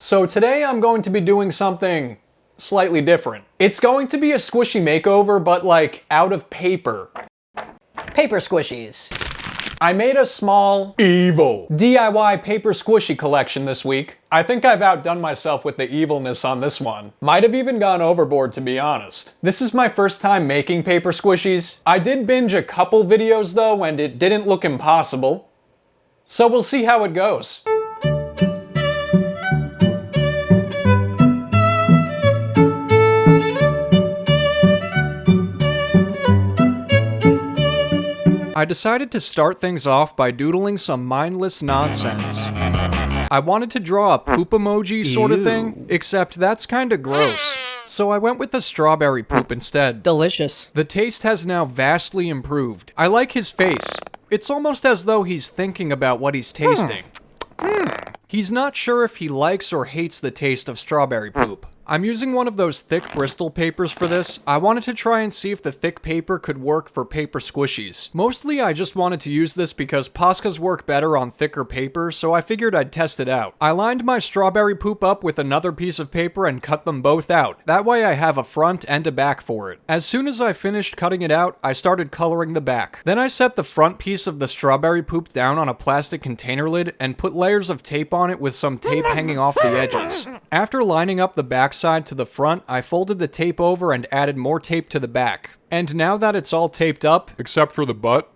So today I'm going to be doing something slightly different. It's going to be a squishy makeover, but like out of paper. Paper squishies. I made a small, evil DIY paper squishy collection this week. I think I've outdone myself with the evilness on this one. Might have even gone overboard, to be honest. This is my first time making paper squishies. I did binge a couple videos though, and it didn't look impossible. So we'll see how it goes. I decided to start things off by doodling some mindless nonsense. I wanted to draw a poop emoji sort of thing, except that's kinda gross. So I went with the strawberry poop instead. Delicious. The taste has now vastly improved. I like his face. It's almost as though he's thinking about what he's tasting. He's not sure if he likes or hates the taste of strawberry poop. I'm using one of those thick Bristol papers for this. I wanted to try and see if the thick paper could work for paper squishies. Mostly I just wanted to use this because Poscas work better on thicker paper, so I figured I'd test it out. I lined my strawberry poop up with another piece of paper and cut them both out. That way I have a front and a back for it. As soon as I finished cutting it out, I started coloring the back. Then I set the front piece of the strawberry poop down on a plastic container lid and put layers of tape on it with some tape hanging off the edges. After lining up the back side to the front, I folded the tape over and added more tape to the back. And now that it's all taped up, except for the butt,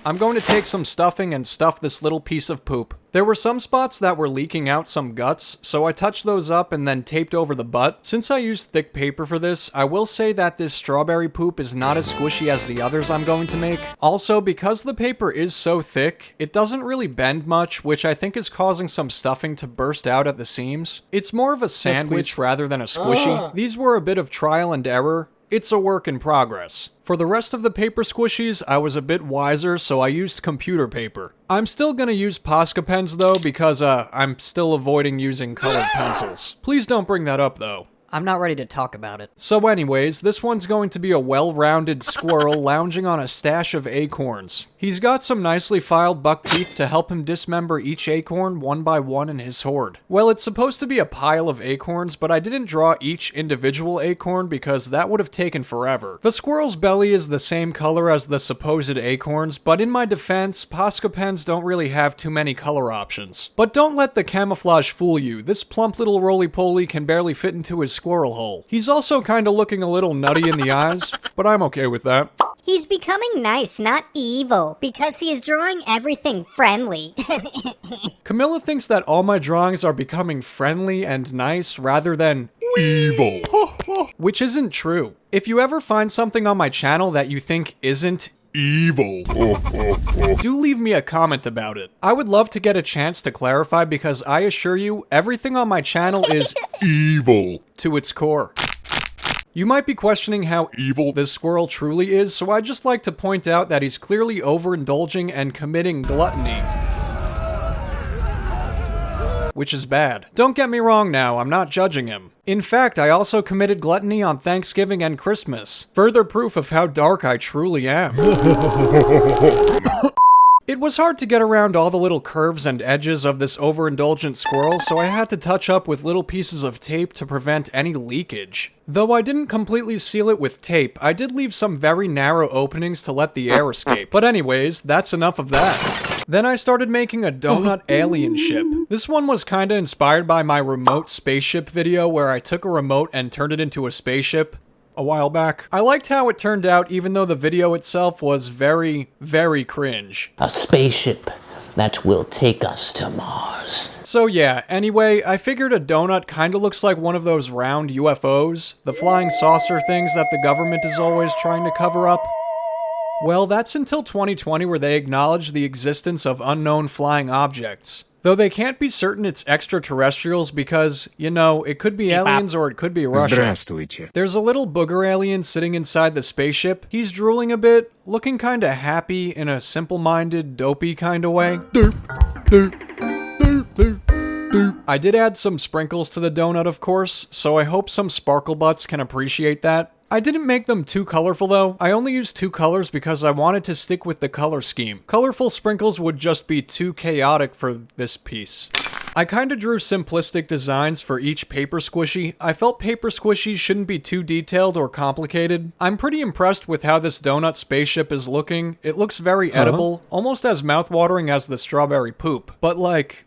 I'm going to take some stuffing and stuff this little piece of poop. There were some spots that were leaking out some guts, so I touched those up and then taped over the butt. Since I used thick paper for this, I will say that this strawberry poop is not as squishy as the others I'm going to make. Also, because the paper is so thick, it doesn't really bend much, which I think is causing some stuffing to burst out at the seams. It's more of a sandwich rather than a squishy. These were a bit of trial and error. It's a work in progress. For the rest of the paper squishies, I was a bit wiser, so I used computer paper. I'm still gonna use Posca pens though, because I'm still avoiding using colored pencils. Please don't bring that up though. I'm not ready to talk about it. So anyways, this one's going to be a well-rounded squirrel lounging on a stash of acorns. He's got some nicely filed buck teeth to help him dismember each acorn one by one in his hoard. Well, it's supposed to be a pile of acorns, but I didn't draw each individual acorn because that would have taken forever. The squirrel's belly is the same color as the supposed acorns, but in my defense, Posca pens don't really have too many color options. But don't let the camouflage fool you. This plump little roly-poly can barely fit into his squirrel hole. He's also kinda looking a little nutty in the eyes, but I'm okay with that. He's becoming nice, not evil, because he is drawing everything friendly. Camilla thinks that all my drawings are becoming friendly and nice rather than evil. Which isn't true. If you ever find something on my channel that you think isn't evil, do leave me a comment about it. I would love to get a chance to clarify because I assure you, everything on my channel is evil to its core. You might be questioning how evil this squirrel truly is, so I'd just like to point out that he's clearly overindulging and committing gluttony. Which is bad. Don't get me wrong now, I'm not judging him. In fact, I also committed gluttony on Thanksgiving and Christmas. Further proof of how dark I truly am. It was hard to get around all the little curves and edges of this overindulgent squirrel, so I had to touch up with little pieces of tape to prevent any leakage. Though I didn't completely seal it with tape, I did leave some very narrow openings to let the air escape. But anyways, that's enough of that. Then I started making a donut alien ship. This one was kinda inspired by my remote spaceship video where I took a remote and turned it into a spaceship a while back. I liked how it turned out even though the video itself was very, very cringe. A spaceship that will take us to Mars. So yeah, anyway, I figured a donut kinda looks like one of those round UFOs, the flying saucer things that the government is always trying to cover up. Well, that's until 2020 where they acknowledge the existence of unknown flying objects. Though they can't be certain it's extraterrestrials because, you know, it could be aliens or it could be Russia. Здравствуйте. There's a little booger alien sitting inside the spaceship. He's drooling a bit, looking kinda happy in a simple-minded, dopey kinda way. I did add some sprinkles to the donut, of course, so I hope some sparkle butts can appreciate that. I didn't make them too colorful though. I only used 2 colors because I wanted to stick with the color scheme. Colorful sprinkles would just be too chaotic for this piece. I kinda drew simplistic designs for each paper squishy. I felt paper squishies shouldn't be too detailed or complicated. I'm pretty impressed with how this donut spaceship is looking. It looks very edible, almost as mouthwatering as the strawberry poop. But like,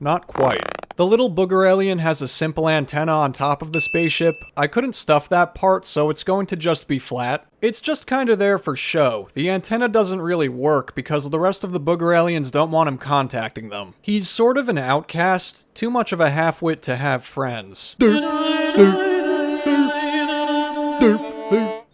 not quite. The little booger alien has a simple antenna on top of the spaceship. I couldn't stuff that part, so it's going to just be flat. It's just kinda there for show. The antenna doesn't really work because the rest of the booger aliens don't want him contacting them. He's sort of an outcast, too much of a half-wit to have friends.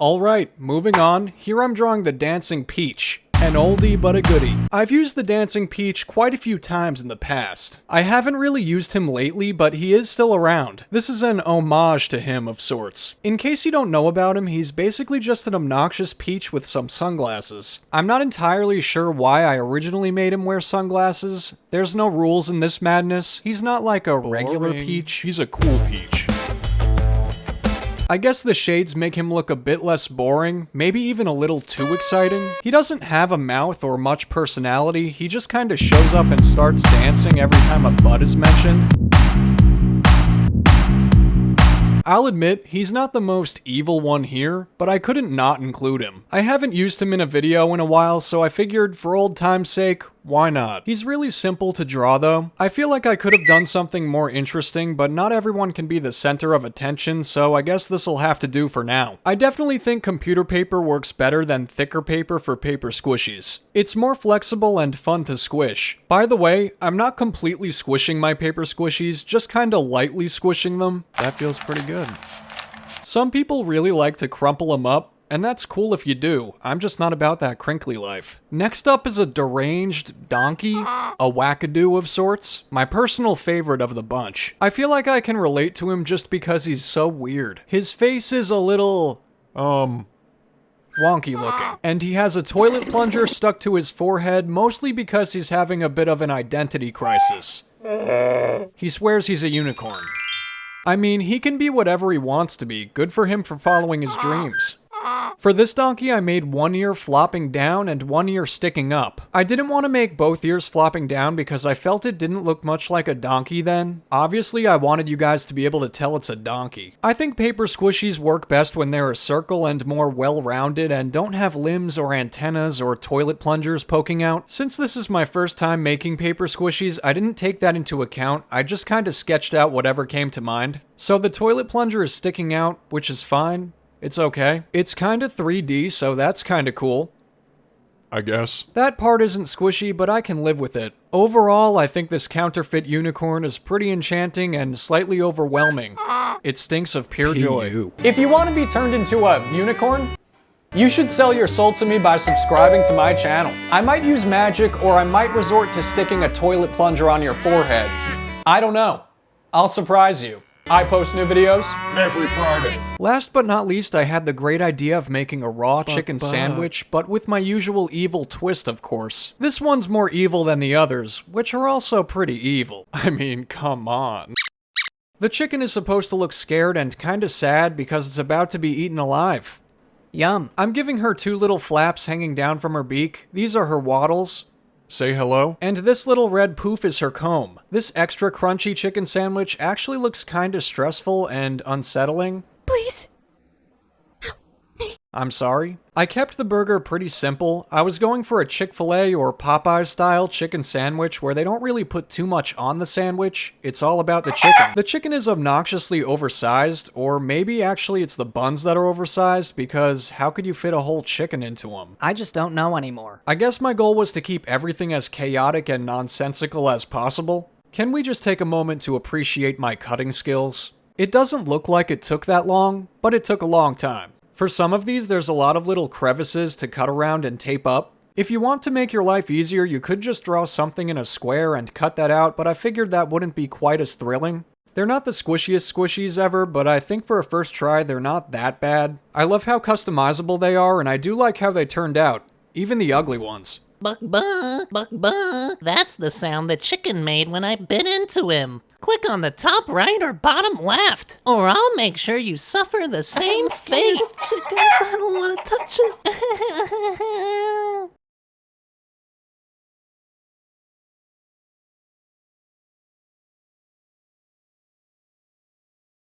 Alright, moving on. Here I'm drawing the Dancing Peach. An oldie but a goodie. I've used the Dancing Peach quite a few times in the past. I haven't really used him lately, but he is still around. This is an homage to him of sorts. In case you don't know about him, he's basically just an obnoxious peach with some sunglasses. I'm not entirely sure why I originally made him wear sunglasses. There's no rules in this madness. He's not like a regular peach. He's a cool peach. I guess the shades make him look a bit less boring, maybe even a little too exciting. He doesn't have a mouth or much personality, he just kinda shows up and starts dancing every time a butt is mentioned. I'll admit, he's not the most evil one here, but I couldn't not include him. I haven't used him in a video in a while, so I figured, for old time's sake, why not? He's really simple to draw though. I feel like I could have done something more interesting, but not everyone can be the center of attention, so I guess this'll have to do for now. I definitely think computer paper works better than thicker paper for paper squishies. It's more flexible and fun to squish. By the way, I'm not completely squishing my paper squishies, just kinda lightly squishing them. That feels pretty good. Some people really like to crumple them up, and that's cool if you do. I'm just not about that crinkly life. Next up is a deranged donkey, a wackadoo of sorts. My personal favorite of the bunch. I feel like I can relate to him just because he's so weird. His face is a little, wonky looking. And he has a toilet plunger stuck to his forehead, mostly because he's having a bit of an identity crisis. He swears he's a unicorn. I mean, he can be whatever he wants to be. Good for him for following his dreams. For this donkey, I made one ear flopping down and one ear sticking up. I didn't want to make both ears flopping down because I felt it didn't look much like a donkey then. Obviously, I wanted you guys to be able to tell it's a donkey. I think paper squishies work best when they're a circle and more well-rounded and don't have limbs or antennas or toilet plungers poking out. Since this is my first time making paper squishies, I didn't take that into account. I just kinda sketched out whatever came to mind. So the toilet plunger is sticking out, which is fine. It's okay. It's kinda 3D, so that's kinda cool. I guess. That part isn't squishy, but I can live with it. Overall, I think this counterfeit unicorn is pretty enchanting and slightly overwhelming. It stinks of pure joy. If you want to be turned into a unicorn, you should sell your soul to me by subscribing to my channel. I might use magic, or I might resort to sticking a toilet plunger on your forehead. I don't know. I'll surprise you. I post new videos Every Friday. Last but not least, I had the great idea of making a raw chicken sandwich, but with my usual evil twist, of course. This one's more evil than the others, which are also pretty evil. I mean, come on. The chicken is supposed to look scared and kinda sad because it's about to be eaten alive. Yum. I'm giving her two little flaps hanging down from her beak. These are her wattles. Say hello. And this little red poof is her comb. This extra crunchy chicken sandwich actually looks kinda stressful and unsettling. Please. I'm sorry. I kept the burger pretty simple. I was going for a Chick-fil-A or Popeyes style chicken sandwich where they don't really put too much on the sandwich. It's all about the chicken. The chicken is obnoxiously oversized, or maybe actually it's the buns that are oversized, because how could you fit a whole chicken into them? I just don't know anymore. I guess my goal was to keep everything as chaotic and nonsensical as possible. Can we just take a moment to appreciate my cutting skills? It doesn't look like it took that long, but it took a long time. For some of these, there's a lot of little crevices to cut around and tape up. If you want to make your life easier, you could just draw something in a square and cut that out, but I figured that wouldn't be quite as thrilling. They're not the squishiest squishies ever, but I think for a first try, they're not that bad. I love how customizable they are, and I do like how they turned out. Even the ugly ones. Buck, buck, buck, buck. That's the sound the chicken made when I bit into him. Click on the top right or bottom left, or I'll make sure you suffer the same fate. Chickens, I don't want to touch it.